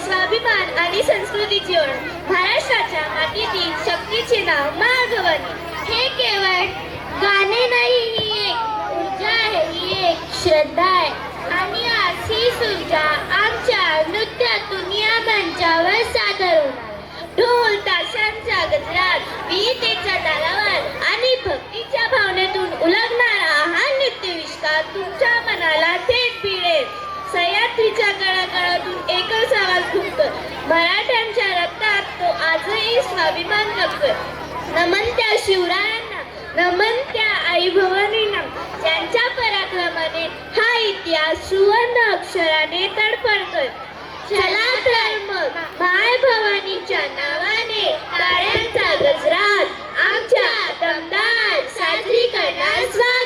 स्वाभिमान आणि संस्कृतीची ओळख. महाराष्ट्राच्या मातीतील शक्तीचे नाव महाभवानी. हे केवळ गाणे नाही, ही एक ऊर्जा आहे, ही एक श्रद्धा आहे. आणि आज हीच ऊर्जा आमच्या नृत्यातून या मंचावर सादर होणार. ढोल ताशांच्या गजरात, विहितेच्या तालावर आणि भक्तीच्या भावनेतून उलगणारा हा नृत्यविष्कार तुमच्या मनाला थेट भिडेल. सह्याद्रीच्या गळागळातून एकच आवाज घुमतो. मराठ्यांच्या रक्तात तो आजही स्वाभिमान जगतोय. नमन त्या शिवरायांना, नमन त्या आई भवानींना, ज्यांच्या पराक्रमाने हा इतिहास सुवर्ण अक्षराने तडफडतोय. चला तर मग माय भवानीच्या नावाने टाळ्यांचा गजरात आमच्या दमदार साजरी करणार स्वागत.